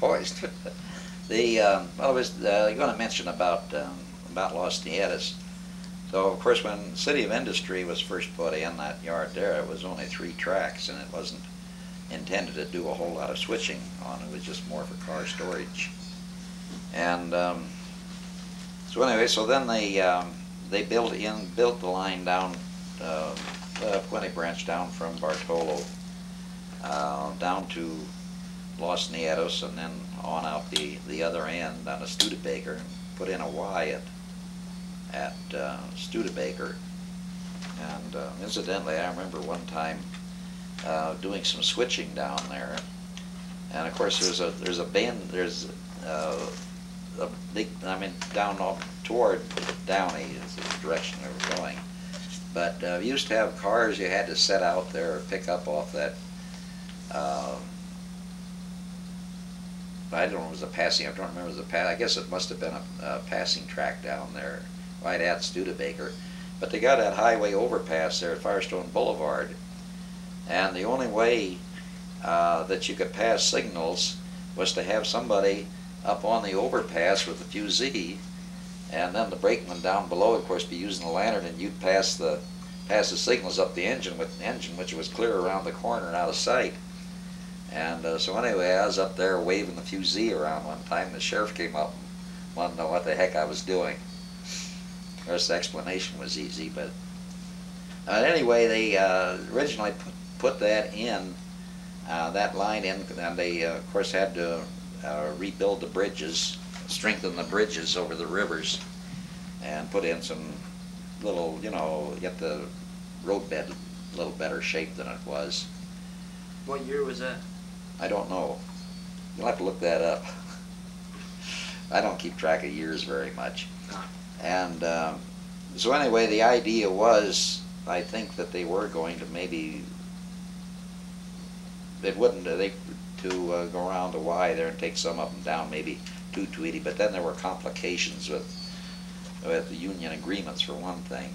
poised. The well, I was going to mention about Los Nietos. So of course, when City of Industry was first put in that yard there, it was only 3 tracks, and it wasn't intended to do a whole lot of switching on. It was just more for car storage. And so anyway, so then they built the line down Plenty Branch down from Bartolo down to Los Nietos, and then on out the other end down to Studebaker, and put in a Y at Studebaker. And incidentally, I remember one time doing some switching down there, and of course there's a bend, there's a big, I mean down toward Downey is the direction they were going. But we used to have cars you had to set out there or pick up off that, I don't know if it was a passing, I don't remember if it was a pass, I guess it must have been a passing track down there, right at Studebaker. But they got that highway overpass there at Firestone Boulevard, and the only way that you could pass signals was to have somebody up on the overpass with a fusee, and then the brakeman down below, of course, be using the lantern, and you'd pass the signals up the engine with the engine, which was clear around the corner and out of sight. And so anyway, I was up there waving the fusee around one time. The sheriff came up and wanted to know what the heck I was doing. Of course, the explanation was easy, but anyway, they originally put that in, that line in, and they of course had to rebuild the bridges, strengthen the bridges over the rivers, and put in some little, you know, get the roadbed a little better shape than it was. What year was that? I don't know. You'll have to look that up. I don't keep track of years very much. And so anyway, the idea was, I think that they were going to maybe, it wouldn't, to go around the Y there and take some of them down, maybe to Tweedy, but then there were complications with the union agreements for one thing.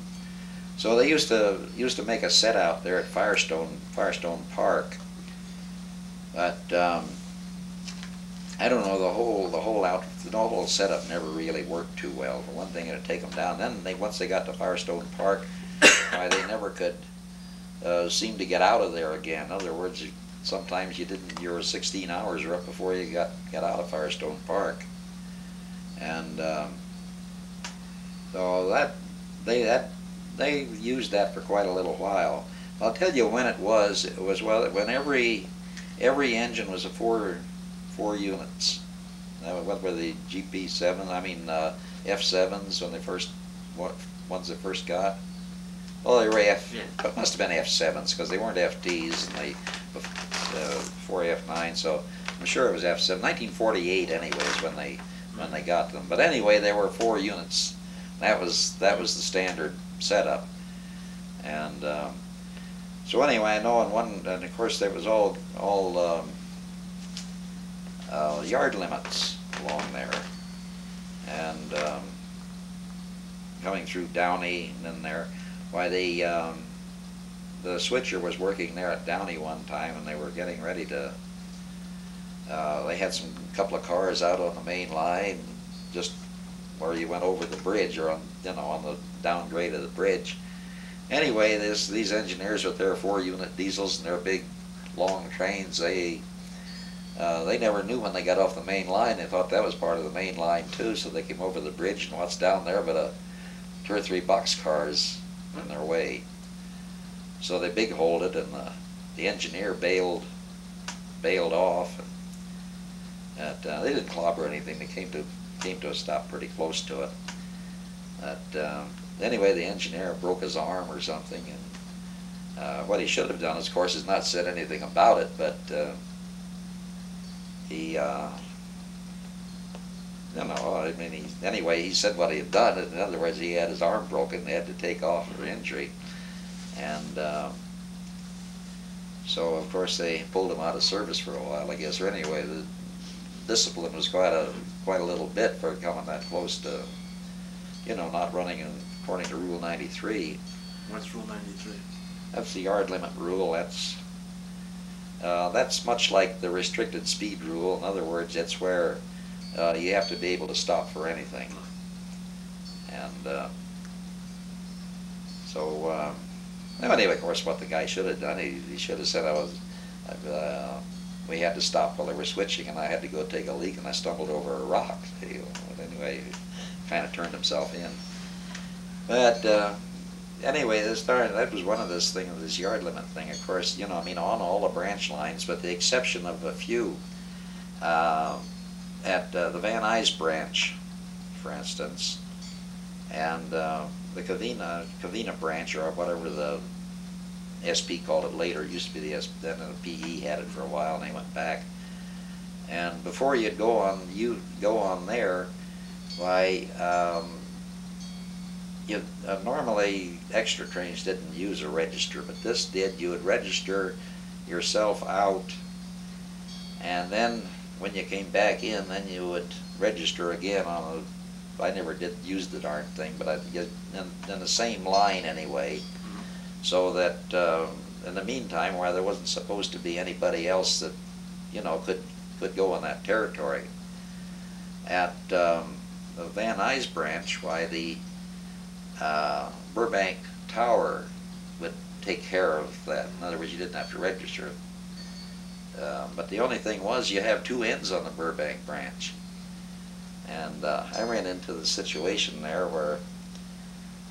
So they used to make a set out there at Firestone Park, but I don't know, the whole setup never really worked too well. For one thing, it'd take them down. Then once they got to Firestone Park, why, they never could seem to get out of there again. In other words, sometimes you were 16 hours or up before you got out of Firestone Park. And so they used that for quite a little while. I'll tell you when it was. It was, well, when every engine was a four units. What were the GP7? I mean F7s when they first, ones they first got. Well, they were it must have been F7s because they weren't FDs, and they before F9. So I'm sure it was F7. 1948 anyway is when they got them. But anyway, they were 4 units. That was the standard setup. And so anyway, I know and of course there was all yard limits along there, and coming through Downey, and then there, why the switcher was working there at Downey one time, and they were getting ready to. They had couple of cars out on the main line, just where you went over the bridge, or on the downgrade of the bridge. Anyway, these engineers with their 4-unit diesels and their big long trains, they never knew when they got off the main line. They thought that was part of the main line too, so they came over the bridge, and what's down there but 2 or 3 boxcars in their way. So they big-holed it, and the engineer bailed off. And they didn't clobber anything. They came to a stop pretty close to it. But anyway, the engineer broke his arm or something, and what he should have done, of course, is not said anything about it, but he, I mean, anyway, he said what he had done. In other words, he had his arm broken. They had to take off for injury, and so of course they pulled him out of service for a while, I guess. Or anyway, the discipline was quite a little bit for coming that close to, not running according to Rule 93. What's Rule 93? That's the yard limit rule. That's much like the restricted speed rule. In other words, it's where you have to be able to stop for anything. And anyway, of course, what the guy should have done, he should have said we had to stop while they were switching, and I had to go take a leak, and I stumbled over a rock. But anyway, he kind of turned himself in. But anyway, that was one of this yard limit thing. Of course, I mean, on all the branch lines, with the exception of a few, at the Van Nuys branch, for instance, and the Covina branch, or whatever the SP called it later. It used to be the SP, then the PE had it for a while, and they went back. And before you'd go on there, why, normally extra trains didn't use a register, but this did. You would register yourself out, and then when you came back in, then you would register again on I never did use the darn thing, but in the same line anyway, so that in the meantime, where there wasn't supposed to be anybody else that could go in that territory. At the Van Nuys branch, why the Burbank Tower would take care of that. In other words, you didn't have to register. But the only thing was, you have two ends on the Burbank branch. And I ran into the situation there where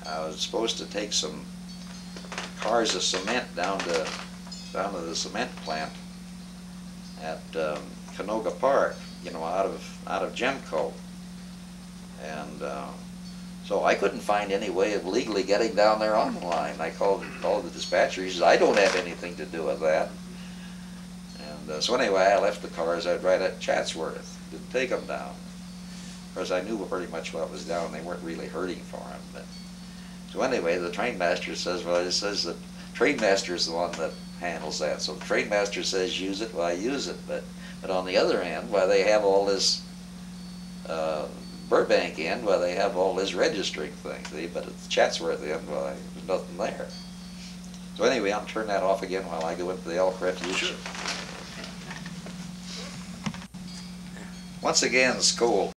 I was supposed to take some cars of cement down to the cement plant at Canoga Park, out of Gemco, and so I couldn't find any way of legally getting down there on the line. I called the dispatcher. He says, I don't have anything to do with that. And so anyway, I left the cars out right at Chatsworth to take them down. Of course, I knew pretty much what was down. They weren't really hurting for him. But so anyway, the train master says, well, it says the train master is the one that handles that. So the train master says use it, well, I use it. But on the other end, why they have all this Burbank end, why they have all this registering thing, see? But at the Chatsworth end, well, there's nothing there. So anyway, I'll turn that off again while I go into the elk refuge. Sure. Once again, school.